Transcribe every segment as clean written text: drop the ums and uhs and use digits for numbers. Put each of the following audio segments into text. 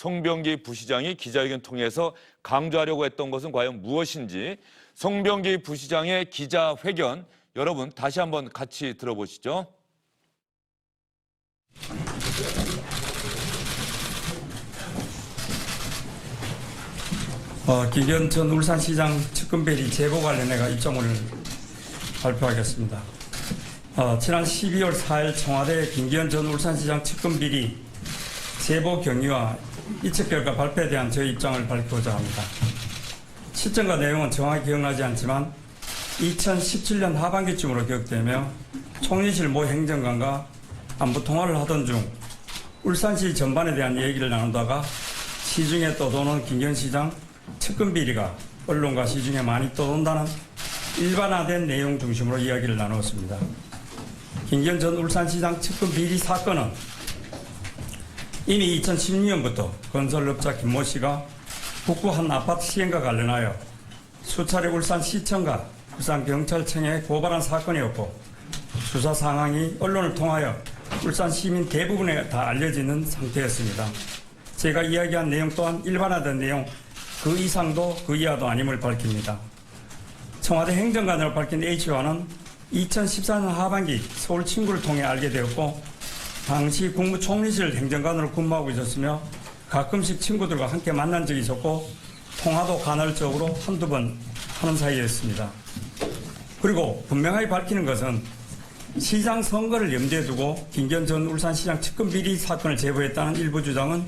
송병기 부시장이 기자회견 통해서 강조하려고 했던 것은 과연 무엇인지 송병기 부시장의 기자회견 여러분 다시 한번 같이 들어보시죠. 김기현 전 울산시장 측근비리 제보 관련해서 입장을 발표하겠습니다. 지난 12월 4일 청와대 김기현 전 울산시장 측근비리 제보 경위와 이측 결과 발표에 대한 저희 입장을 밝히고자 합니다. 시점과 내용은 정확히 기억나지 않지만 2017년 하반기쯤으로 기억되며 총리실 모 행정관과 안부 통화를 하던 중 울산시 전반에 대한 얘기를 나누다가 시중에 떠도는 김기현 시장 측근비리가 언론과 시중에 많이 떠돈다는 일반화된 내용 중심으로 이야기를 나누었습니다. 김기현 전 울산시장 측근비리 사건은 이미 2016년부터 건설업자 김모 씨가 북구 한 아파트 시행과 관련하여 수차례 울산시청과 울산경찰청에 고발한 사건이었고 수사 상황이 언론을 통하여 울산 시민 대부분에 다 알려지는 상태였습니다. 제가 이야기한 내용 또한 일반화된 내용 그 이상도 그 이하도 아님을 밝힙니다. 청와대 행정관으로 밝힌 H와는 2014년 하반기 서울 친구를 통해 알게 되었고 당시 국무총리실 행정관으로 근무하고 있었으며 가끔씩 친구들과 함께 만난 적이 있었고 통화도 간헐적으로 한두 번 하는 사이였습니다. 그리고 분명하게 밝히는 것은 시장 선거를 염두에 두고 김기현 전 울산시장 측근비리 사건을 제보했다는 일부 주장은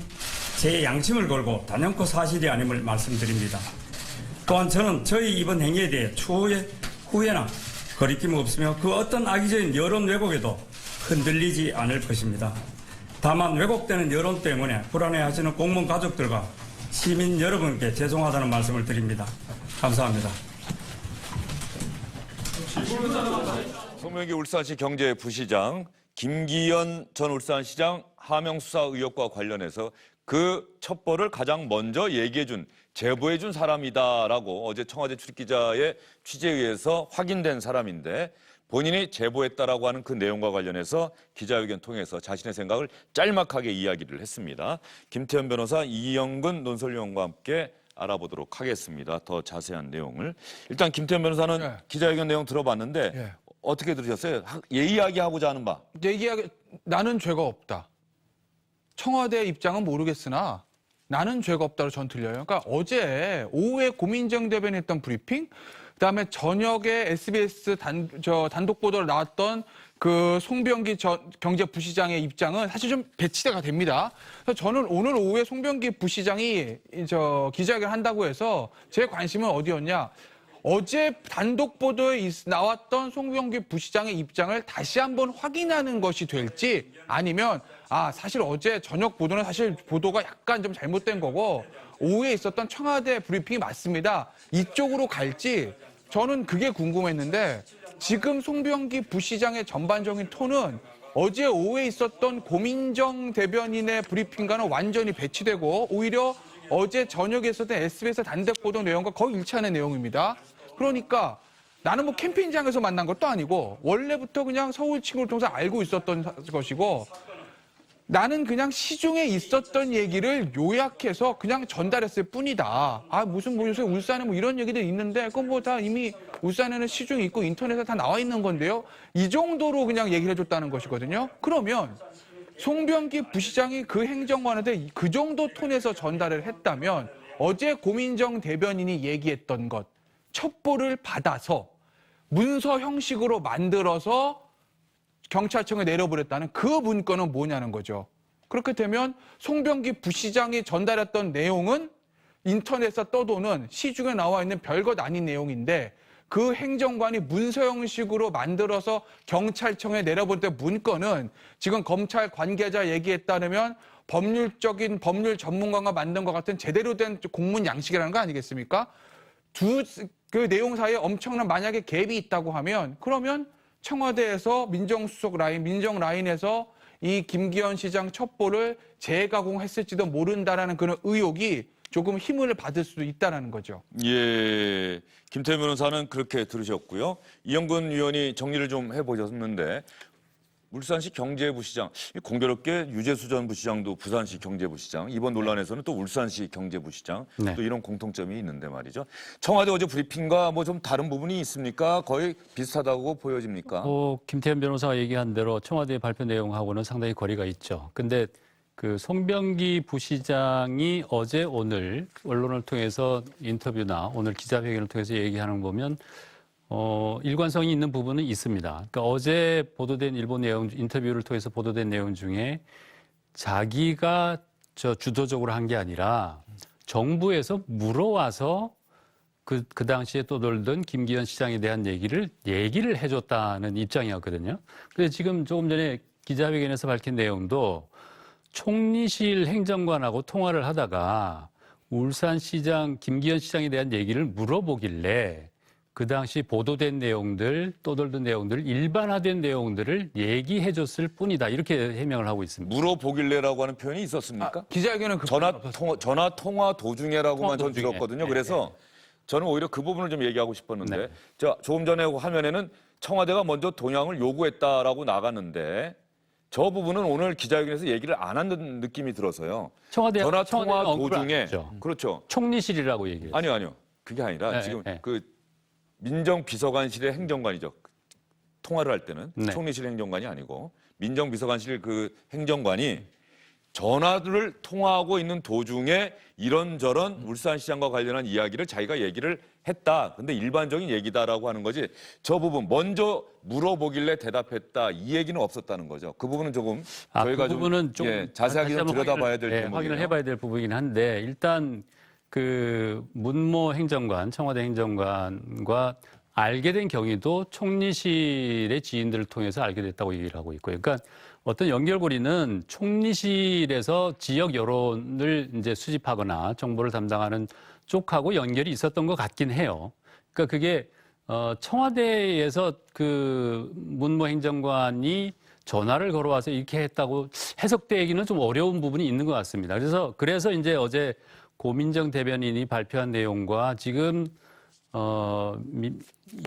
제 양심을 걸고 단연코 사실이 아님을 말씀드립니다. 또한 저는 저희 이번 행위에 대해 추후에 후회나 거리낌 없으며 그 어떤 악의적인 여론 왜곡에도 흔들리지 않을 것입니다. 다만 왜곡되는 여론 때문에 불안해하시는 공무원 가족들과 시민 여러분께 죄송하다는 말씀을 드립니다. 감사합니다. 송병기 울산시 경제부시장 김기현 전 울산시장 하명 수사 의혹과 관련해서 그 첩보를 가장 먼저 얘기해준, 제보해준 사람이다라고 어제 청와대 출입기자의 취재에 의해서 확인된 사람인데 본인이 제보했다라고 하는 그 내용과 관련해서 기자회견 통해서 자신의 생각을 짤막하게 이야기를 했습니다. 김태현 변호사, 이영근 논설위원과 함께 알아보도록 하겠습니다. 더 자세한 내용을. 일단 김태현 변호사는 기자회견 내용 들어봤는데 어떻게 들으셨어요? 이야기하고자 하는 바. 나는 죄가 없다. 청와대 입장은 모르겠으나 나는 죄가 없다로 전 들려요. 그러니까 어제 오후에 고민정 대변인 했던 브리핑, 그다음에 저녁에 SBS 단독 보도로 나왔던 그 송병기 경제부시장의 입장은 사실 좀 배치가 됩니다. 그래서 저는 오늘 오후에 송병기 부시장이 기자회견을 한다고 해서 제 관심은 어디였냐? 어제 단독 보도에 나왔던 송병기 부시장의 입장을 다시 한번 확인하는 것이 될지 아니면 사실 어제 저녁 보도는 사실 보도가 약간 좀 잘못된 거고 오후에 있었던 청와대 브리핑이 맞습니다. 이쪽으로 갈지 저는 그게 궁금했는데 지금 송병기 부시장의 전반적인 톤은 어제 오후에 있었던 고민정 대변인의 브리핑과는 완전히 배치되고 오히려 어제 저녁에 있었던 SBS 단독 보도 내용과 거의 일치하는 내용입니다. 그러니까 나는 뭐 캠페인장에서 만난 것도 아니고 원래부터 그냥 서울 친구를 통해서 알고 있었던 것이고 나는 그냥 시중에 있었던 얘기를 요약해서 그냥 전달했을 뿐이다. 무슨 요새 울산에 이런 얘기들 있는데 그건 뭐 다 이미 울산에는 시중에 있고 인터넷에 다 나와 있는 건데요. 이 정도로 그냥 얘기를 해줬다는 것이거든요. 그러면 송병기 부시장이 그 행정관한테 그 정도 톤에서 전달을 했다면 어제 고민정 대변인이 얘기했던 것, 첩보를 받아서 문서 형식으로 만들어서 경찰청에 내려보냈다는 그 문건은 뭐냐는 거죠. 그렇게 되면 송병기 부시장이 전달했던 내용은 인터넷에 떠도는 시중에 나와 있는 별것 아닌 내용인데 그 행정관이 문서 형식으로 만들어서 경찰청에 내려볼 때 문건은 지금 검찰 관계자 얘기에 따르면 법률 전문가가 만든 것 같은 제대로 된 공문 양식이라는 거 아니겠습니까? 그 내용 사이에 엄청난 만약에 갭이 있다고 하면 그러면 청와대에서 민정 라인에서 이 김기현 시장 첩보를 재가공했을지도 모른다라는 그런 의혹이 조금 힘을 받을 수도 있다는 거죠. 예, 김태현 변호사는 그렇게 들으셨고요. 이영근 위원이 정리를 좀 해보셨는데 울산시 경제부시장, 공교롭게 유재수 전 부시장도 부산시 경제부시장, 이번 논란에서는 또 울산시 경제부시장, 네. 또 이런 공통점이 있는데 말이죠. 청와대 어제 브리핑과 뭐 좀 다른 부분이 있습니까? 거의 비슷하다고 보여집니까? 김태현 변호사가 얘기한 대로 청와대 발표 내용하고는 상당히 거리가 있죠. 근데 그 송병기 부시장이 어제 오늘 언론을 통해서 인터뷰나 오늘 기자회견을 통해서 얘기하는 거 보면 일관성이 있는 부분은 있습니다. 그러니까 어제 보도된 일본 내용, 인터뷰를 통해서 보도된 내용 중에 자기가 주도적으로 한 게 아니라 정부에서 물어와서 그 당시에 떠돌던 김기현 시장에 대한 얘기를 해줬다는 입장이었거든요. 그래서 지금 조금 전에 기자회견에서 밝힌 내용도 총리실 행정관하고 통화를 하다가 울산시장 김기현 시장에 대한 얘기를 물어보길래 그 당시 보도된 내용들, 떠돌던 내용들, 일반화된 내용들을 얘기해줬을 뿐이다. 이렇게 해명을 하고 있습니다. 물어보길래라고 하는 표현이 있었습니까? 기자회견은 그 전화 통화 도중에라고만 전 도중에. 들었거든요. 네, 그래서 저는 오히려 그 부분을 좀 얘기하고 싶었는데, 네. 자, 조금 전에 화면에는 청와대가 먼저 동향을 요구했다라고 나갔는데 저 부분은 오늘 기자회견에서 얘기를 안 하는 느낌이 들어서요. 전화 통화 청와대는 언급을 안 도중에 했죠. 그렇죠. 총리실이라고 얘기해요. 아니요. 그게 아니라 네, 지금 네. 그 민정비서관실의 행정관이죠. 통화를 할 때는 네. 총리실 행정관이 아니고 민정비서관실 그 행정관이 전화를 통화하고 있는 도중에 이런저런 울산시장과 관련한 이야기를 자기가 얘기를 했다. 근데 일반적인 얘기다라고 하는 거지. 저 부분 먼저 물어보길래 대답했다. 이 얘기는 없었다는 거죠. 그 부분은 조금 저희가 그 부분은 좀 자세하게 다시 좀 한번 들여다봐야 될 확인을 대목이에요. 확인을 해봐야 될 부분이긴 한데 일단 그 문모 행정관, 청와대 행정관과 알게 된 경위도 총리실의 지인들을 통해서 알게 됐다고 얘기를 하고 있고요. 그러니까 어떤 연결고리는 총리실에서 지역 여론을 이제 수집하거나 정보를 담당하는 쪽하고 연결이 있었던 것 같긴 해요. 그러니까 그게 청와대에서 그 문모 행정관이 전화를 걸어와서 이렇게 했다고 해석되기는 좀 어려운 부분이 있는 것 같습니다. 그래서 이제 어제 고민정 대변인이 발표한 내용과 지금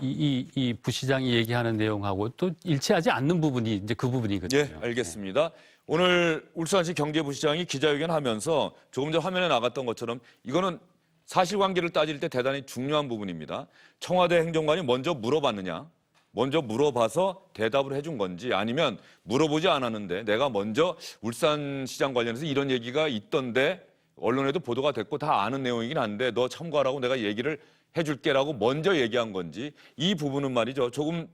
이 부시장이 얘기하는 내용하고 또 일치하지 않는 부분이 이제 그 부분이거든요. 예, 알겠습니다. 오늘 울산시 경제부시장이 기자회견하면서 조금 전 화면에 나갔던 것처럼 이거는 사실관계를 따질 때 대단히 중요한 부분입니다. 청와대 행정관이 먼저 물어봤느냐, 먼저 물어봐서 대답을 해준 건지 아니면 물어보지 않았는데 내가 먼저 울산시장 관련해서 이런 얘기가 있던데 언론에도 보도가 됐고 다 아는 내용이긴 한데 너 참고하라고 내가 얘기를 해줄게라고 먼저 얘기한 건지 이 부분은 말이죠. 조금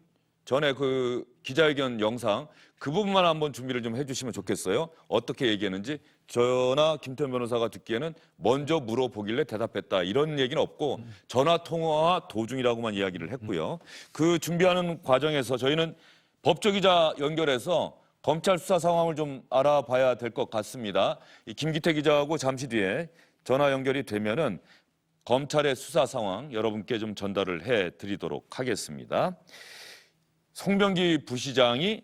전에 그 기자회견 영상 그 부분만 한번 준비를 좀 해주시면 좋겠어요. 어떻게 얘기했는지 저나 김태현 변호사가 듣기에는 먼저 물어보길래 대답했다 이런 얘기는 없고 전화 통화 도중이라고만 이야기를 했고요. 그 준비하는 과정에서 저희는 법조기자 연결해서 검찰 수사 상황을 좀 알아봐야 될 것 같습니다. 이 김기태 기자하고 잠시 뒤에 전화 연결이 되면은 검찰의 수사 상황 여러분께 좀 전달을 해드리도록 하겠습니다. 송병기 부시장이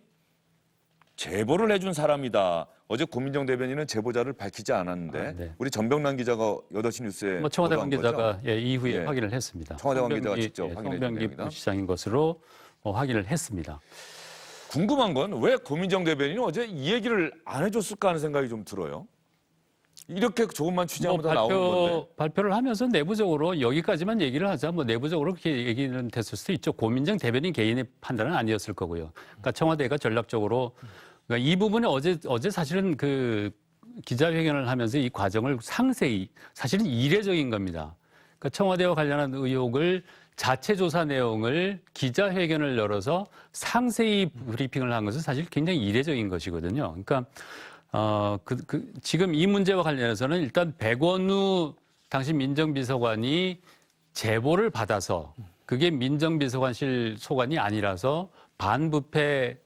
제보를 해준 사람이다. 어제 고민정 대변인은 제보자를 밝히지 않았는데 네. 우리 전병남 기자가 8시 뉴스에 청와대 보도한 관계자가 거죠? 이후에 예. 확인을 했습니다. 청와대 관계자가 직접 확인해 준 송병기 내용이다. 부시장인 것으로 확인을 했습니다. 궁금한 건 왜 고민정 대변인이 어제 이 얘기를 안 해줬을까 하는 생각이 좀 들어요. 이렇게 조금만 취재하면 다 나오는 건데. 발표를 하면서 내부적으로 여기까지만 얘기를 하자. 내부적으로 그렇게 얘기는 됐을 수도 있죠. 고민정 대변인 개인의 판단은 아니었을 거고요. 그러니까 청와대가 전략적으로 그러니까 이 부분에 어제 사실은 그 기자회견을 하면서 이 과정을 상세히 사실은 이례적인 겁니다. 그러니까 청와대와 관련한 의혹을 자체 조사 내용을 기자회견을 열어서 상세히 브리핑을 한 것은 사실 굉장히 이례적인 것이거든요. 그러니까 지금 이 문제와 관련해서는 일단 백원우 당시 민정비서관이 제보를 받아서 그게 민정비서관실 소관이 아니라서 반부패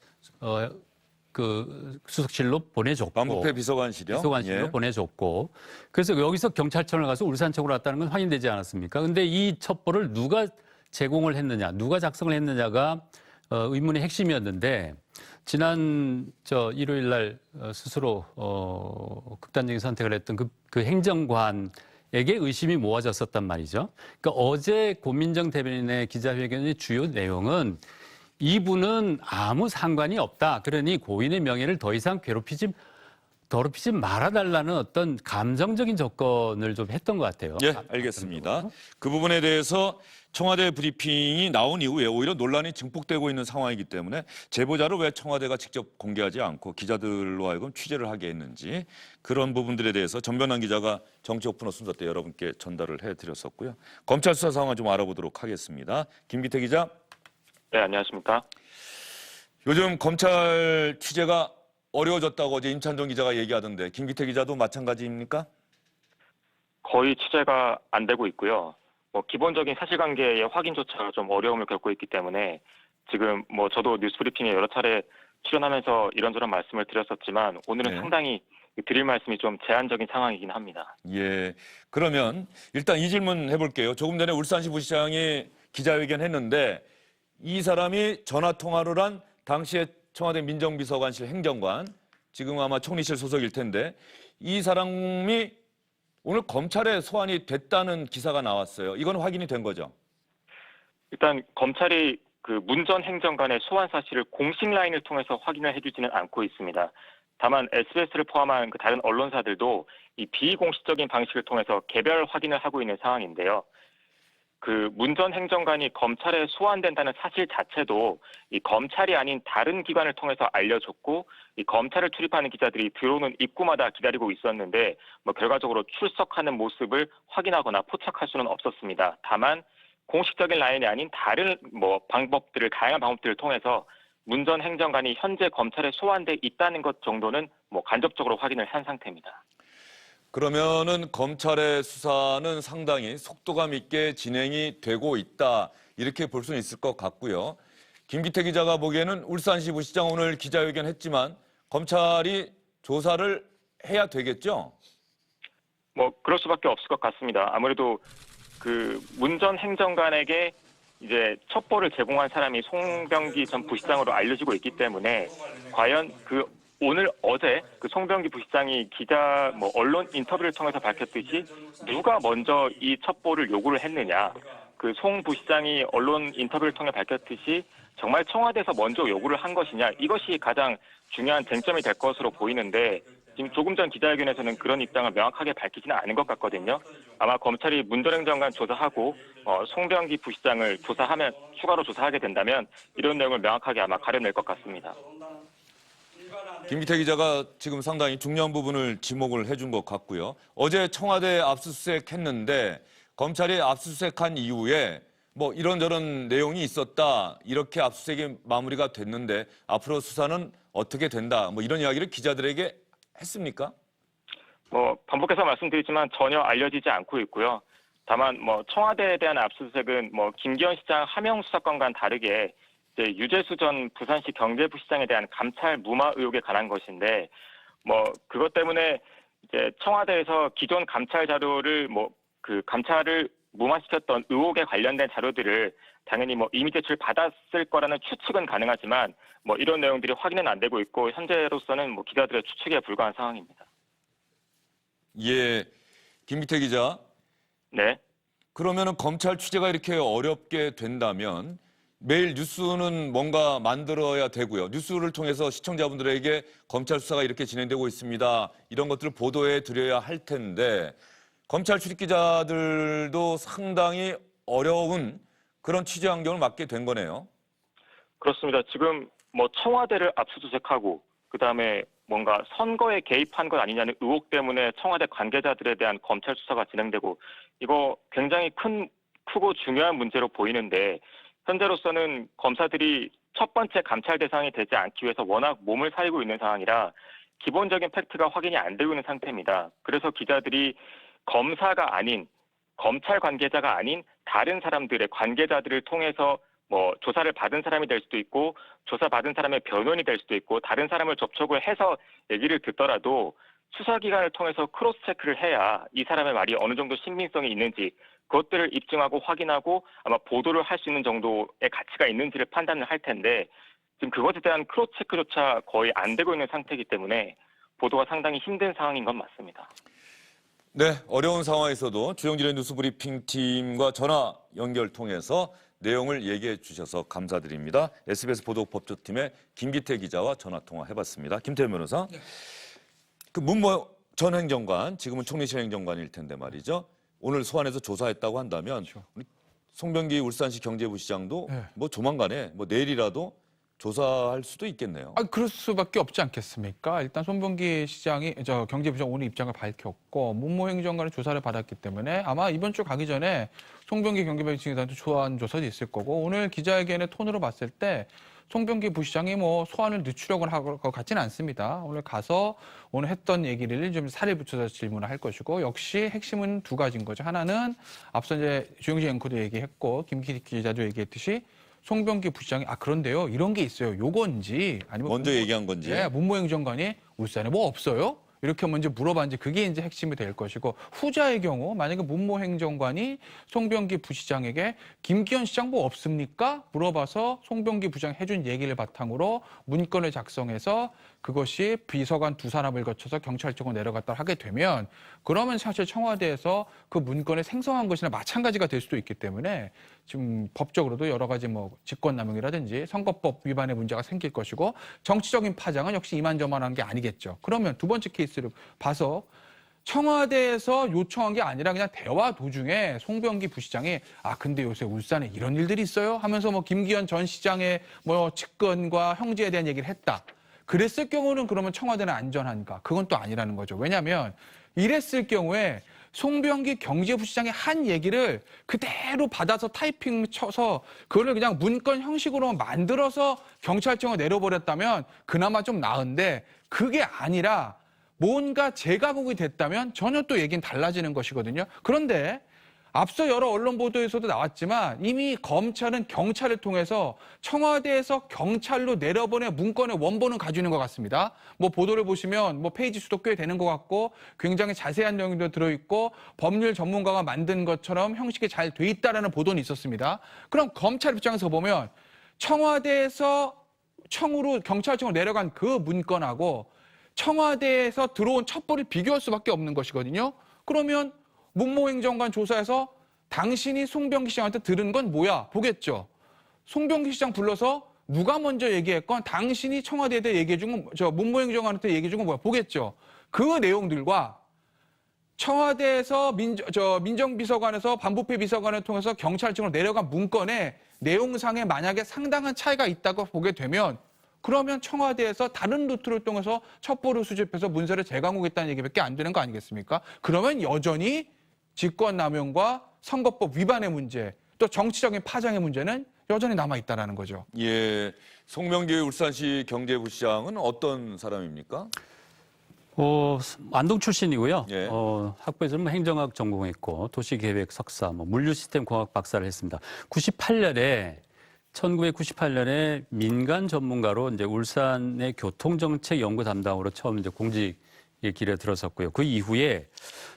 그 수석실로 보내줬고 반부패 비서관실이요? 비서관실로 예. 보내줬고 그래서 여기서 경찰청을 가서 울산청으로 왔다는 건 확인되지 않았습니까? 근데 이 첩보를 누가 제공을 했느냐, 누가 작성을 했느냐가 의문의 핵심이었는데 지난 일요일 날 스스로 극단적인 선택을 했던 그 행정관에게 의심이 모아졌었단 말이죠. 그러니까 어제 고민정 대변인의 기자회견의 주요 내용은 이분은 아무 상관이 없다. 그러니 고인의 명예를 더 이상 더럽히지 말아달라는 어떤 감정적인 조건을 좀 했던 것 같아요. 예, 알겠습니다. 그 부분에 대해서 청와대 브리핑이 나온 이후에 오히려 논란이 증폭되고 있는 상황이기 때문에 제보자를 왜 청와대가 직접 공개하지 않고 기자들로 하여금 취재를 하게 했는지 그런 부분들에 대해서 전변환 기자가 정치 오픈어 순서 때 여러분께 전달을 해드렸었고요. 검찰 수사 상황을 좀 알아보도록 하겠습니다. 김기태 기자. 네, 안녕하십니까. 요즘 검찰 취재가 어려워졌다고 어제 임찬종 기자가 얘기하던데 김기태 기자도 마찬가지입니까? 거의 취재가 안 되고 있고요. 기본적인 사실관계의 확인조차 좀 어려움을 겪고 있기 때문에 지금 저도 뉴스브리핑에 여러 차례 출연하면서 이런저런 말씀을 드렸었지만 오늘은 네. 상당히 드릴 말씀이 좀 제한적인 상황이긴 합니다. 예. 그러면 일단 이 질문 해볼게요. 조금 전에 울산시 부시장이 기자회견 했는데 이 사람이 전화 통화를 한 당시에 청와대 민정비서관실 행정관, 지금 아마 총리실 소속일 텐데 이 사람이 오늘 검찰에 소환이 됐다는 기사가 나왔어요. 이건 확인이 된 거죠? 일단 검찰이 그 문 전 행정관의 소환 사실을 공식 라인을 통해서 확인을 해주지는 않고 있습니다. 다만 SBS를 포함한 그 다른 언론사들도 이 비공식적인 방식을 통해서 개별 확인을 하고 있는 상황인데요. 그 문 전 행정관이 검찰에 소환된다는 사실 자체도 이 검찰이 아닌 다른 기관을 통해서 알려줬고 이 검찰을 출입하는 기자들이 들어오는 입구마다 기다리고 있었는데 결과적으로 출석하는 모습을 확인하거나 포착할 수는 없었습니다. 다만 공식적인 라인이 아닌 다른 다양한 방법들을 통해서 문 전 행정관이 현재 검찰에 소환돼 있다는 것 정도는 간접적으로 확인을 한 상태입니다. 그러면은 검찰의 수사는 상당히 속도감 있게 진행이 되고 있다. 이렇게 볼 수는 있을 것 같고요. 김기태 기자가 보기에는 울산시 부시장 오늘 기자회견 했지만 검찰이 조사를 해야 되겠죠? 그럴 수밖에 없을 것 같습니다. 아무래도 그 문 전 행정관에게 이제 첩보를 제공한 사람이 송병기 전 부시장으로 알려지고 있기 때문에 과연 어제 그 송병기 부시장이 언론 인터뷰를 통해서 밝혔듯이 누가 먼저 이 첩보를 요구를 했느냐. 그 송 부시장이 언론 인터뷰를 통해 밝혔듯이 정말 청와대에서 먼저 요구를 한 것이냐. 이것이 가장 중요한 쟁점이 될 것으로 보이는데 지금 조금 전 기자회견에서는 그런 입장을 명확하게 밝히지는 않은 것 같거든요. 아마 검찰이 문 전 행정관 조사하고 송병기 부시장을 추가로 조사하게 된다면 이런 내용을 명확하게 아마 가려낼 것 같습니다. 김기태 기자가 지금 상당히 중요한 부분을 지목을 해준 것 같고요. 어제 청와대 압수수색 했는데 검찰이 압수수색한 이후에 이런저런 내용이 있었다. 이렇게 압수수색이 마무리가 됐는데 앞으로 수사는 어떻게 된다. 이런 이야기를 기자들에게 했습니까? 반복해서 말씀드리지만 전혀 알려지지 않고 있고요. 다만 청와대에 대한 압수수색은 김기현 시장 하명 수사건과는 다르게 이제 유재수 전 부산시 경제부시장에 대한 감찰 무마 의혹에 관한 것인데 그것 때문에 이제 청와대에서 기존 감찰 자료를 그 감찰을 무마시켰던 의혹에 관련된 자료들을 당연히 이미 제출 받았을 거라는 추측은 가능하지만 이런 내용들이 확인은 안 되고 있고 현재로서는 기자들의 추측에 불과한 상황입니다. 예, 김기태 기자. 네. 그러면은 검찰 취재가 이렇게 어렵게 된다면 매일 뉴스는 뭔가 만들어야 되고요. 뉴스를 통해서 시청자분들에게 검찰 수사가 이렇게 진행되고 있습니다. 이런 것들을 보도해 드려야 할 텐데 검찰 출입 기자들도 상당히 어려운 그런 취재 환경을 맞게 된 거네요. 그렇습니다. 지금 청와대를 압수수색하고 그다음에 뭔가 선거에 개입한 것 아니냐는 의혹 때문에 청와대 관계자들에 대한 검찰 수사가 진행되고 이거 굉장히 크고 중요한 문제로 보이는데 현재로서는 검사들이 첫 번째 감찰 대상이 되지 않기 위해서 워낙 몸을 사리고 있는 상황이라 기본적인 팩트가 확인이 안 되고 있는 상태입니다. 그래서 기자들이 검사가 아닌 검찰 관계자가 아닌 다른 사람들의 관계자들을 통해서 조사를 받은 사람이 될 수도 있고 조사받은 사람의 변호인이 될 수도 있고 다른 사람을 접촉을 해서 얘기를 듣더라도 수사기관을 통해서 크로스 체크를 해야 이 사람의 말이 어느 정도 신빙성이 있는지 그것들을 입증하고 확인하고 아마 보도를 할 수 있는 정도의 가치가 있는지를 판단을 할 텐데 지금 그것에 대한 크로스 체크조차 거의 안 되고 있는 상태이기 때문에 보도가 상당히 힘든 상황인 건 맞습니다. 네, 어려운 상황에서도 주영진의 뉴스브리핑 팀과 전화 연결 통해서 내용을 얘기해 주셔서 감사드립니다. SBS 보도법조팀의 김기태 기자와 전화 통화해봤습니다. 김태현 변호사, 그 문모 전 행정관, 지금은 총리실 행정관일 텐데 말이죠. 오늘 소환해서 조사했다고 한다면 우리 송병기 울산시 경제부시장도 네. 뭐 조만간에 뭐 내일이라도 조사할 수도 있겠네요. 그럴 수밖에 없지 않겠습니까? 일단 손병기 시장이 경제부장 오늘 입장을 밝혔고 문모 행정관의 조사를 받았기 때문에 아마 이번 주 가기 전에 송병기 경제부시장한테 소환 조사도 있을 거고 오늘 기자회견의 톤으로 봤을 때 송병기 부시장이 뭐 소환을 늦추려고 할 것 같지는 않습니다. 오늘 가서 오늘 했던 얘기를 좀 살을 붙여서 질문을 할 것이고 역시 핵심은 두 가지인 거죠. 하나는 앞서 이제 주영진 앵커도 얘기했고 김기태 기자도 얘기했듯이 송병기 부시장이 그런데요 이런 게 있어요. 요건지 아니면 먼저 얘기한 건지. 예, 문모 행정관이 울산에 뭐 없어요? 이렇게 먼저 물어봤는지 그게 이제 핵심이 될 것이고 후자의 경우 만약에 문모 행정관이 송병기 부시장에게 김기현 시장 뭐 없습니까? 물어봐서 송병기 부장 해준 얘기를 바탕으로 문건을 작성해서 그것이 비서관 두 사람을 거쳐서 경찰청으로 내려갔다 하게 되면 그러면 사실 청와대에서 그 문건을 생성한 것이나 마찬가지가 될 수도 있기 때문에 지금 법적으로도 여러 가지 뭐 직권남용이라든지 선거법 위반의 문제가 생길 것이고 정치적인 파장은 역시 이만저만한 게 아니겠죠. 그러면 두 번째 케이스를 봐서 청와대에서 요청한 게 아니라 그냥 대화 도중에 송병기 부시장이 근데 요새 울산에 이런 일들이 있어요 하면서 뭐 김기현 전 시장의 뭐 측근과 형제에 대한 얘기를 했다. 그랬을 경우는 그러면 청와대는 안전한가? 그건 또 아니라는 거죠. 왜냐하면 이랬을 경우에 송병기 경제부시장이 한 얘기를 그대로 받아서 타이핑 쳐서 그거를 그냥 문건 형식으로 만들어서 경찰청에 내려버렸다면 그나마 좀 나은데 그게 아니라 뭔가 재가국이 됐다면 전혀 또 얘기는 달라지는 것이거든요. 그런데 앞서 여러 언론 보도에서도 나왔지만 이미 검찰은 경찰을 통해서 청와대에서 경찰로 내려보낸 문건의 원본을 가지고 있는 것 같습니다. 뭐 보도를 보시면 뭐 페이지 수도 꽤 되는 것 같고 굉장히 자세한 내용도 들어있고 법률 전문가가 만든 것처럼 형식이 잘 돼 있다라는 보도는 있었습니다. 그럼 검찰 입장에서 보면 청와대에서 청으로 경찰청으로 내려간 그 문건하고 청와대에서 들어온 첩보를 비교할 수밖에 없는 것이거든요. 그러면 문모 행정관 조사에서 당신이 송병기 시장한테 들은 건 뭐야? 보겠죠. 송병기 시장 불러서 누가 먼저 얘기했건 당신이 청와대에 대해 얘기해 준 건, 문모 행정관한테 얘기해 준 건 뭐야? 보겠죠. 그 내용들과 청와대에서 민정비서관에서 반부패 비서관을 통해서 경찰청으로 내려간 문건의 내용상에 만약에 상당한 차이가 있다고 보게 되면 그러면 청와대에서 다른 루트를 통해서 첩보를 수집해서 문서를 재강호했다는 얘기밖에 안 되는 거 아니겠습니까? 그러면 여전히 직권남용과 선거법 위반의 문제, 또 정치적인 파장의 문제는 여전히 남아있다는 거죠. 예, 송병기 울산시 경제부시장은 어떤 사람입니까? 안동 출신이고요. 예. 학부에서는 뭐 행정학 전공했고 도시계획 석사, 뭐 물류시스템 공학 박사를 했습니다. 1998년에 민간 전문가로 이제 울산의 교통정책 연구 담당으로 처음 이제 공직의 길에 들어섰고요. 그 이후에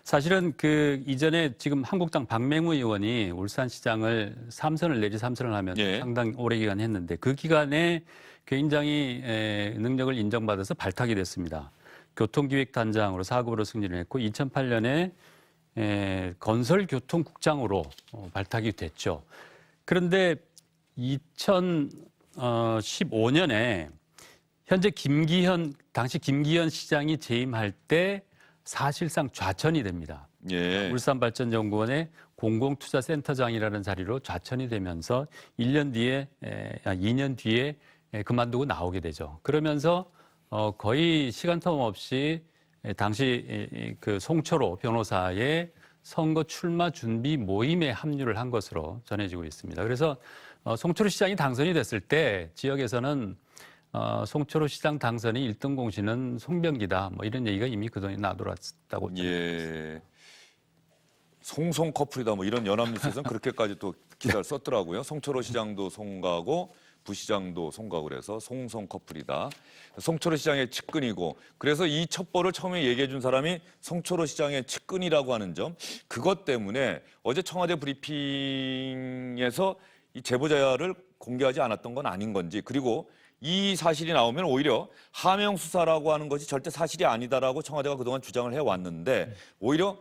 사실은 그 이전에 지금 한국당 박맹우 의원이 울산시장을 3선을 내지 3선을 하면 예. 상당히 오래 기간 했는데 그 기간에 굉장히 능력을 인정받아서 발탁이 됐습니다. 교통기획단장으로 4급으로 승진을 했고 2008년에 건설교통국장으로 발탁이 됐죠. 그런데 2015년에 현재 당시 김기현 시장이 재임할 때 사실상 좌천이 됩니다. 예. 울산발전연구원의 공공투자센터장이라는 자리로 좌천이 되면서 2년 뒤에 그만두고 나오게 되죠. 그러면서 거의 시간텀 없이 당시 그 송철호 변호사의 선거 출마 준비 모임에 합류를 한 것으로 전해지고 있습니다. 그래서 송철호 시장이 당선이 됐을 때 지역에서는 송철호 시장 당선이 1등 공신은 송병기다. 뭐 이런 얘기가 이미 그동안에 나돌았다고. 예. 송송 커플이다 뭐 이런 연합뉴스에서는 그렇게까지 또 기사를 썼더라고요. 송철호 시장도 송가고 부시장도 송가고 그래서 송송 커플이다. 송철호 시장의 측근이고 그래서 이 첩보를 처음에 얘기해 준 사람이 송철호 시장의 측근이라고 하는 점 그것 때문에 어제 청와대 브리핑에서 이 제보자를 공개하지 않았던 건 아닌 건지 그리고 이 사실이 나오면 오히려 하명 수사라고 하는 것이 절대 사실이 아니다라고 청와대가 그동안 주장을 해왔는데 오히려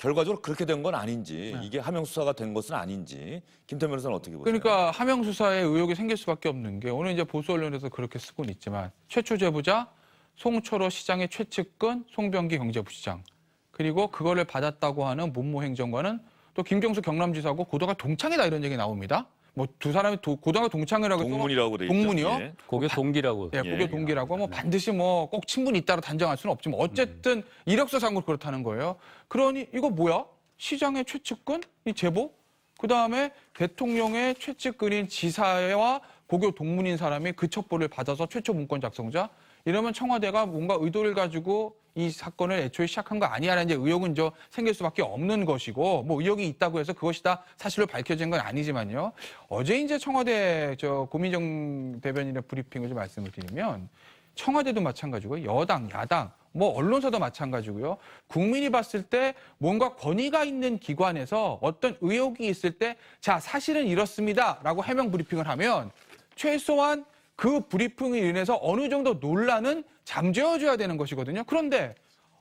결과적으로 그렇게 된 건 아닌지 이게 하명 수사가 된 것은 아닌지 김태현 변호사는 어떻게 보세요? 그러니까 하명 수사에 의혹이 생길 수밖에 없는 게 오늘 이제 보수 언론에서 그렇게 쓰고는 있지만 최초 제보자 송철호 시장의 최측근 송병기 경제부시장 그리고 그거를 받았다고 하는 문모 행정관은 또 김경수 경남지사하고 고도가 동창이다 이런 얘기 나옵니다. 뭐 두 사람이 고도가 동창이라고 해서 동문이라고 돼 있죠. 동문이요? 예. 고교 동기라고. 예, 고교 동기라고 뭐 반드시 뭐 꼭 친분이 있다고 단정할 수는 없지만 어쨌든 이력서상으로 그렇다는 거예요. 그러니 이거 뭐야? 시장의 최측근? 이 제보? 그다음에 대통령의 최측근인 지사와 고교 동문인 사람이 그 첩보를 받아서 최초 문건 작성자? 이러면 청와대가 뭔가 의도를 가지고 이 사건을 애초에 시작한 거 아니야라는 이제 의혹은 생길 수밖에 없는 것이고 뭐 의혹이 있다고 해서 그것이 다 사실로 밝혀진 건 아니지만요. 어제 이제 청와대 고민정 대변인의 브리핑을 좀 말씀을 드리면 청와대도 마찬가지고 여당, 야당, 뭐 언론사도 마찬가지고요. 국민이 봤을 때 뭔가 권위가 있는 기관에서 어떤 의혹이 있을 때 자, 사실은 이렇습니다라고 해명 브리핑을 하면 최소한 그 브리핑을 인해서 어느 정도 논란은 잠재워줘야 되는 것이거든요. 그런데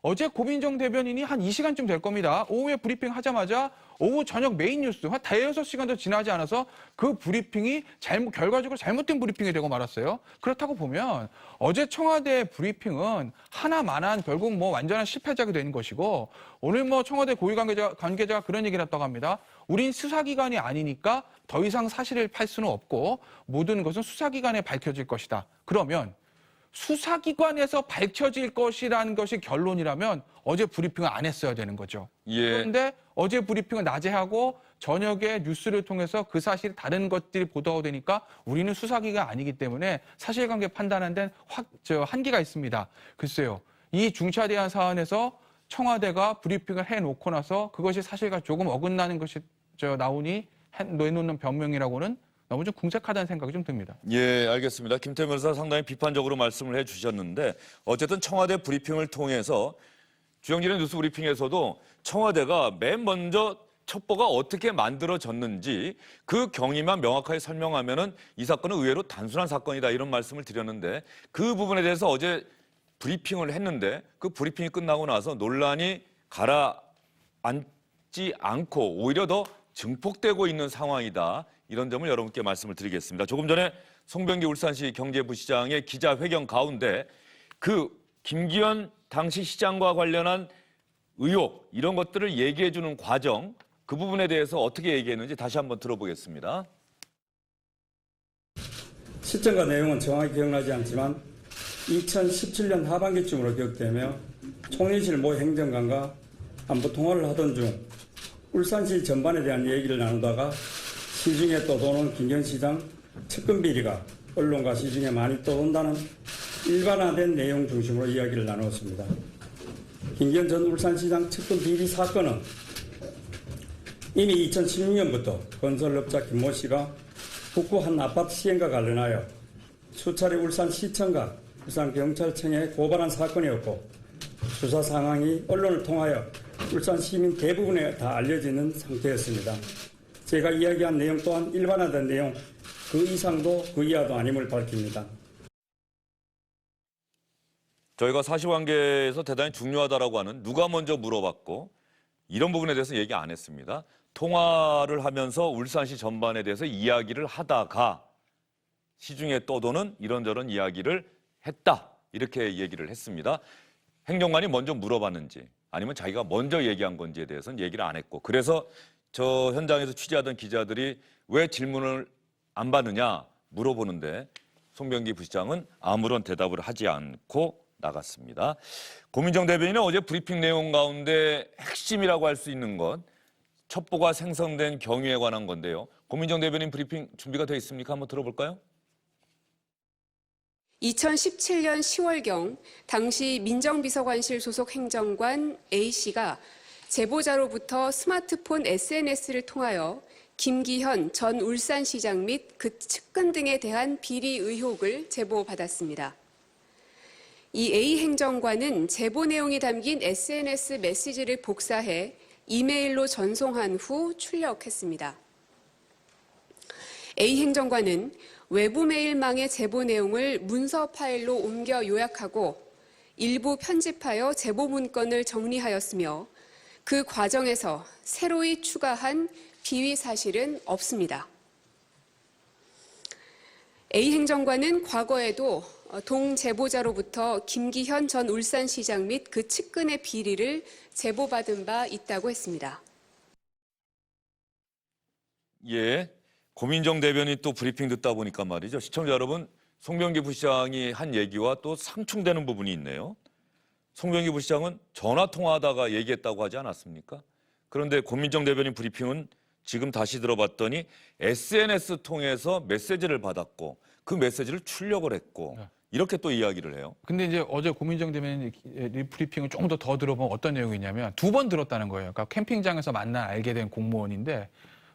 어제 고민정 대변인이 한 2시간쯤 될 겁니다. 오후에 브리핑 하자마자 오후 저녁 메인 뉴스 한 대여섯 시간도 지나지 않아서 그 브리핑이 결과적으로 잘못된 브리핑이 되고 말았어요. 그렇다고 보면 어제 청와대 브리핑은 하나만한 결국 뭐 완전한 실패작이 되는 것이고 오늘 뭐 청와대 고위 관계자가 그런 얘기를 했다고 합니다. 우린 수사기관이 아니니까 더 이상 사실을 팔 수는 없고 모든 것은 수사기관에 밝혀질 것이다. 그러면 수사기관에서 밝혀질 것이라는 것이 결론이라면 어제 브리핑을 안 했어야 되는 거죠. 예. 그런데 어제 브리핑을 낮에 하고 저녁에 뉴스를 통해서 그 사실이 다른 것들이 보도가 되니까 우리는 수사기가 아니기 때문에 사실관계 판단하는 데는 한계가 있습니다. 글쎄요. 이 중차대한 사안에서 청와대가 브리핑을 해놓고 나서 그것이 사실과 조금 어긋나는 것이 나오니 내놓는 변명이라고는 너무 좀 궁색하다는 생각이 좀 듭니다. 예, 알겠습니다. 김태현 변호사 상당히 비판적으로 말씀을 해주셨는데 어쨌든 청와대 브리핑을 통해서 주영진의 뉴스 브리핑에서도 청와대가 맨 먼저 첩보가 어떻게 만들어졌는지 그 경위만 명확하게 설명하면은 이 사건은 의외로 단순한 사건이다 이런 말씀을 드렸는데 그 부분에 대해서 어제 브리핑을 했는데 그 브리핑이 끝나고 나서 논란이 가라앉지 않고 오히려 더 증폭되고 있는 상황이다. 이런 점을 여러분께 말씀을 드리겠습니다. 조금 전에 송병기 울산시 경제부시장의 기자회견 가운데 그 김기현 당시 시장과 관련한 의혹 이런 것들을 얘기해 주는 과정 그 부분에 대해서 어떻게 얘기했는지 다시 한번 들어보겠습니다. 시점과 내용은 정확히 기억나지 않지만 2017년 하반기쯤으로 기억되며 총리실 모 행정관과 안보 통화를 하던 중 울산시 전반에 대한 얘기를 나누다가 시중에 떠도는 김기현 시장 측근 비리가 언론과 시중에 많이 떠돈다는 일반화된 내용 중심으로 이야기를 나누었습니다. 김기현 전 울산시장 측근 비리 사건은 이미 2016년부터 건설업자 김모 씨가 북구 한 아파트 시행과 관련하여 수차례 울산시청과 울산경찰청에 고발한 사건이었고 수사 상황이 언론을 통하여 울산 시민 대부분에 다 알려지는 상태였습니다. 제가 이야기한 내용 또한 일반화된 내용 그 이상도 그 이하도 아님을 밝힙니다. 저희가 사실관계에서 대단히 중요하다라고 하는 누가 먼저 물어봤고 이런 부분에 대해서 얘기 안 했습니다. 통화를 하면서 울산시 전반에 대해서 이야기를 하다가 시중에 떠도는 이런저런 이야기를 했다. 이렇게 얘기를 했습니다. 행정관이 먼저 물어봤는지 아니면 자기가 먼저 얘기한 건지에 대해서는 얘기를 안 했고 그래서 저 현장에서 취재하던 기자들이 왜 질문을 안 받느냐 물어보는데 송병기 부시장은 아무런 대답을 하지 않고 나갔습니다. 고민정 대변인은 어제 브리핑 내용 가운데 핵심이라고 할 수 있는 것 첩보가 생성된 경위에 관한 건데요. 고민정 대변인 브리핑 준비가 되어 있습니까? 한번 들어볼까요? 2017년 10월경 당시 민정비서관실 소속 행정관 A씨가 제보자로부터 스마트폰 SNS를 통하여 김기현 전 울산시장 및 그 측근 등에 대한 비리 의혹을 제보받았습니다. 이 A 행정관은 제보 내용이 담긴 SNS 메시지를 복사해 이메일로 전송한 후 출력했습니다. A 행정관은 외부 메일망의 제보 내용을 문서 파일로 옮겨 요약하고 일부 편집하여 제보 문건을 정리하였으며 그 과정에서 새로이 추가한 비위 사실은 없습니다. A 행정관은 과거에도 동 제보자로부터 김기현 전 울산시장 및 그 측근의 비리를 제보받은 바 있다고 했습니다. 예, 고민정 대변인 또 브리핑 듣다 보니까 말이죠. 시청자 여러분, 송병기 부시장이 한 얘기와 또 상충되는 부분이 있네요. 송병기 부시장은 전화 통화하다가 얘기했다고 하지 않았습니까? 그런데 고민정 대변인 브리핑은 지금 다시 들어봤더니 SNS 통해서 메시지를 받았고 그 메시지를 출력을 했고 이렇게 또 이야기를 해요. 근데 이제 어제 고민정 대변인 브리핑을 조금 더 들어보면 어떤 내용이냐면 2번 들었다는 거예요. 그러니까 캠핑장에서 만나 알게 된 공무원인데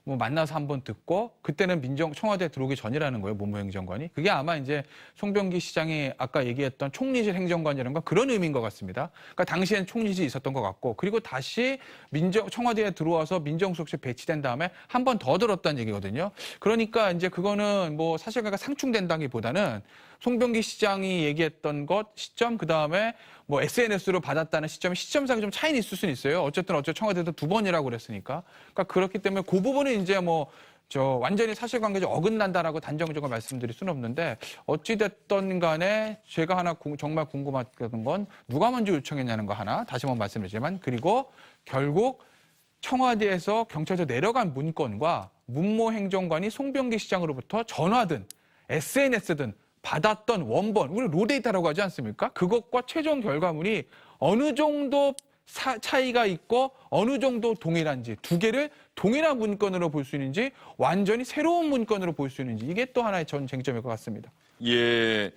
뭐 만나서 한번 듣고 그때는 청와대 들어오기 전이라는 거예요. 법무행정관이. 그게 아마 이제 송병기 시장이 아까 얘기했던 총리실 행정관이라는 건 그런 의미인 것 같습니다. 그러니까 당시엔 총리실이 있었던 것 같고 그리고 다시 청와대에 들어와서 민정수석실 배치된 다음에 한 번 더 들었다는 얘기거든요. 그러니까 이제 그거는 뭐 사실관계가 상충된다기보다는 송병기 시장이 얘기했던 것 시점 그다음에 뭐 SNS로 받았다는 시점상 좀 차이는 있을 수는 있어요. 어쨌든 청와대에서 2번이라고 그랬으니까. 그러니까 그렇기 때문에 그 부분은 이제 완전히 사실관계적 어긋난다라고 단정적으로 말씀드릴 수는 없는데 어찌됐든 간에 제가 하나 정말 궁금했던 건 누가 먼저 요청했냐는 거 하나 다시 한번 말씀드리지만 그리고 결국 청와대에서 경찰서 내려간 문건과 문모 행정관이 송병기 시장으로부터 전화든 SNS든 받았던 원본, 우리 로데이터라고 하지 않습니까? 그것과 최종 결과물이 어느 정도 차이가 있고 어느 정도 동일한지 두 개를 동일한 문건으로 볼 수 있는지 완전히 새로운 문건으로 볼 수 있는지 이게 또 하나의 전 쟁점일 것 같습니다. 예.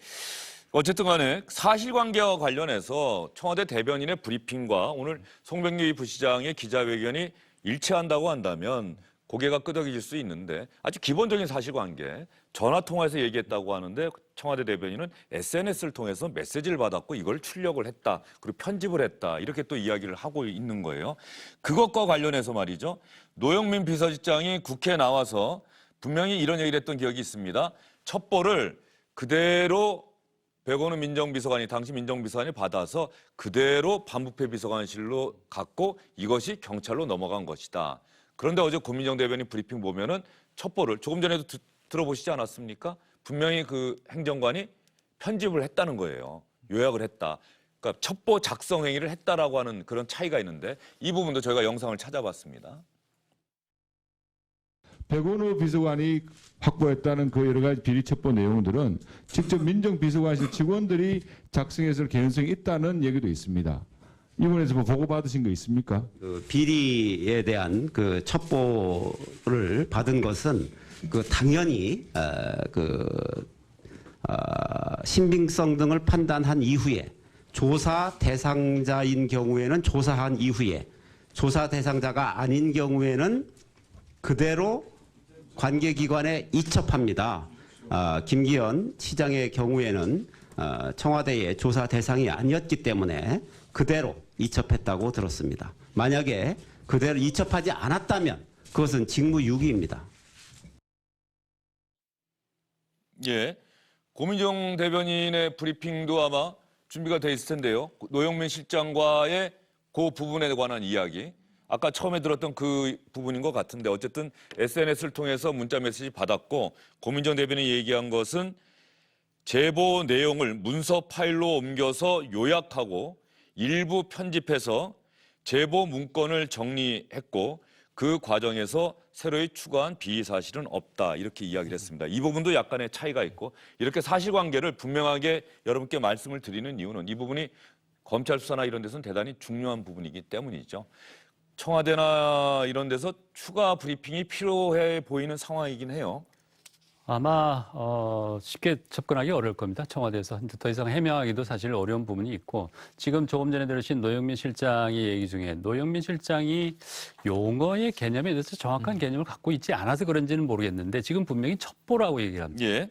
어쨌든 간에 사실관계와 관련해서 청와대 대변인의 브리핑과 오늘 송병기 부시장의 기자회견이 일치한다고 한다면 고개가 끄덕여질 수 있는데 아주 기본적인 사실관계, 전화통화에서 얘기했다고 하는데 청와대 대변인은 SNS를 통해서 메시지를 받았고 이걸 출력을 했다. 그리고 편집을 했다. 이렇게 또 이야기를 하고 있는 거예요. 그것과 관련해서 말이죠. 노영민 비서실장이 국회에 나와서 분명히 이런 얘기를 했던 기억이 있습니다. 첩보를 그대로 백원우 민정비서관이 당시 민정비서관이 받아서 그대로 반부패 비서관실로 갔고 이것이 경찰로 넘어간 것이다. 그런데 어제 고민정 대변인 브리핑 보면은 첩보를 조금 전에도 들어보시지 않았습니까? 분명히 그 행정관이 편집을 했다는 거예요. 요약을 했다. 그러니까 첩보 작성 행위를 했다라고 하는 그런 차이가 있는데 이 부분도 저희가 영상을 찾아봤습니다. 백원우 비서관이 확보했다는 그 여러 가지 비리 첩보 내용들은 직접 민정비서관실 직원들이 작성했을 개연성이 있다는 얘기도 있습니다. 이번에서 뭐 보고 받으신 거 있습니까? 그 비리에 대한 그 첩보를 받은 것은 그 당연히 신빙성 등을 판단한 이후에 조사 대상자인 경우에는 조사한 이후에 조사 대상자가 아닌 경우에는 그대로 관계기관에 이첩합니다. 김기현 시장의 경우에는 청와대의 조사 대상이 아니었기 때문에 그대로 이첩했다고 들었습니다. 만약에 그대로 이첩하지 않았다면 그것은 직무유기입니다. 예, 고민정 대변인의 브리핑도 아마 준비가 돼 있을 텐데요. 노영민 실장과의 그 부분에 관한 이야기. 아까 처음에 들었던 그 부분인 것 같은데 어쨌든 SNS를 통해서 문자 메시지 받았고 고민정 대변인이 얘기한 것은 제보 내용을 문서 파일로 옮겨서 요약하고 일부 편집해서 제보 문건을 정리했고 그 과정에서 새로이 추가한 비위 사실은 없다 이렇게 이야기를 했습니다. 이 부분도 약간의 차이가 있고 이렇게 사실관계를 분명하게 여러분께 말씀을 드리는 이유는 이 부분이 검찰 수사나 이런 데서는 대단히 중요한 부분이기 때문이죠. 청와대나 이런 데서 추가 브리핑이 필요해 보이는 상황이긴 해요. 아마 쉽게 접근하기 어려울 겁니다. 청와대에서 더 이상 해명하기도 사실 어려운 부분이 있고 지금 조금 전에 들으신 노영민 실장의 얘기 중에 노영민 실장이 용어의 개념에 대해서 정확한 개념을 갖고 있지 않아서 그런지는 모르겠는데 지금 분명히 첩보라고 얘기를 합니다. 예.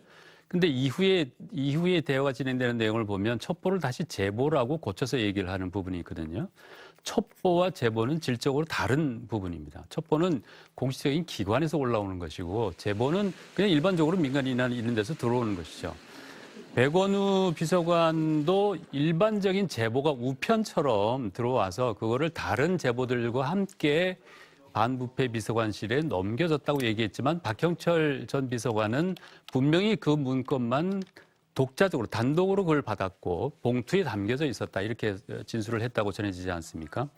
근데 이후에 대화가 진행되는 내용을 보면 첩보를 다시 제보라고 고쳐서 얘기를 하는 부분이 있거든요. 첩보와 제보는 질적으로 다른 부분입니다. 첩보는 공식적인 기관에서 올라오는 것이고 제보는 그냥 일반적으로 민간인이나 이런 데서 들어오는 것이죠. 백원우 비서관도 일반적인 제보가 우편처럼 들어와서 그거를 다른 제보들과 함께 반부패 비서관실에 넘겨졌다고 얘기했지만 박형철 전 비서관은 분명히 그 문건만 독자적으로 단독으로 그걸 받았고 봉투에 담겨져 있었다 이렇게 진술을 했다고 전해지지 않습니까?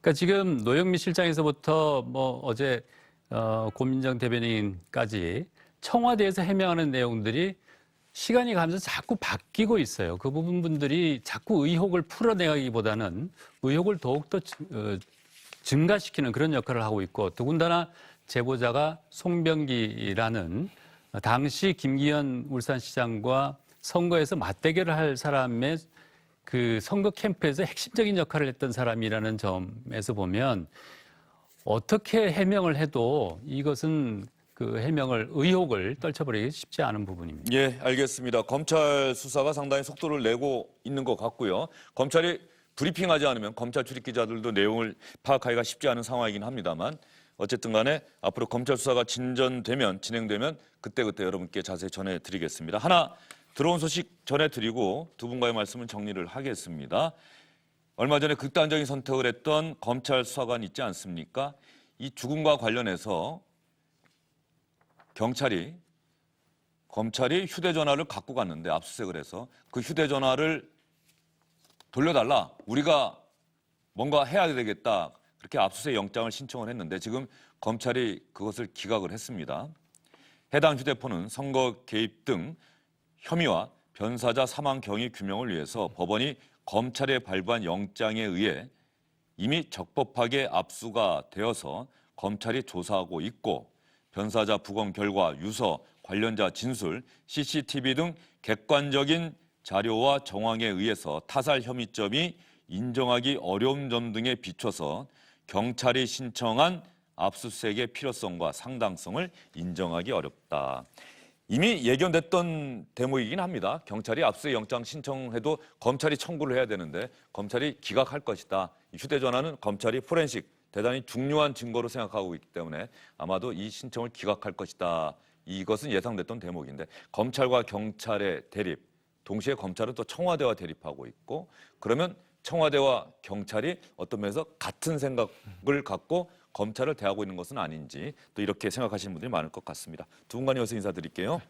그러니까 지금 노영민 실장에서부터 뭐 어제 고민정 대변인까지 청와대에서 해명하는 내용들이 시간이 가면서 자꾸 바뀌고 있어요. 그 부분들이 자꾸 의혹을 풀어내기보다는 의혹을 더욱더 증가시키는 그런 역할을 하고 있고 더군다나 제보자가 송병기라는 당시 김기현 울산시장과 선거에서 맞대결을 할 사람의 그 선거 캠프에서 핵심적인 역할을 했던 사람이라는 점에서 보면 어떻게 해명을 해도 이것은 그 해명을 의혹을 떨쳐버리기 쉽지 않은 부분입니다. 예, 알겠습니다. 검찰 수사가 상당히 속도를 내고 있는 것 같고요. 검찰이 브리핑하지 않으면 검찰 출입 기자들도 내용을 파악하기가 쉽지 않은 상황이긴 합니다만 어쨌든 간에 앞으로 검찰 수사가 진행되면 그때그때 여러분께 자세히 전해드리겠습니다. 하나 들어온 소식 전해드리고 두 분과의 말씀은 정리를 하겠습니다. 얼마 전에 극단적인 선택을 했던 검찰 수사관 있지 않습니까? 이 죽음과 관련해서 검찰이 휴대전화를 갖고 갔는데 압수수색을 해서 그 휴대전화를 돌려달라. 우리가 뭔가 해야 되겠다. 그렇게 압수수색 영장을 신청을 했는데 지금 검찰이 그것을 기각을 했습니다. 해당 휴대폰은 선거 개입 등 혐의와 변사자 사망 경위 규명을 위해서 법원이 검찰에 발부한 영장에 의해 이미 적법하게 압수가 되어서 검찰이 조사하고 있고 변사자 부검 결과 유서, 관련자 진술, CCTV 등 객관적인 자료와 정황에 의해서 타살 혐의점이 인정하기 어려운 점 등에 비춰서 경찰이 신청한 압수수색의 필요성과 상당성을 인정하기 어렵다. 이미 예견됐던 대목이긴 합니다. 경찰이 압수수색 영장 신청해도 검찰이 청구를 해야 되는데 검찰이 기각할 것이다. 휴대전화는 검찰이 포렌식 대단히 중요한 증거로 생각하고 있기 때문에 아마도 이 신청을 기각할 것이다. 이것은 예상됐던 대목인데 검찰과 경찰의 대립, 동시에 검찰은 또 청와대와 대립하고 있고 그러면 청와대와 경찰이 어떤 면에서 같은 생각을 갖고 검찰을 대하고 있는 것은 아닌지 또 이렇게 생각하시는 분들이 많을 것 같습니다. 두 분간 이어서 인사드릴게요.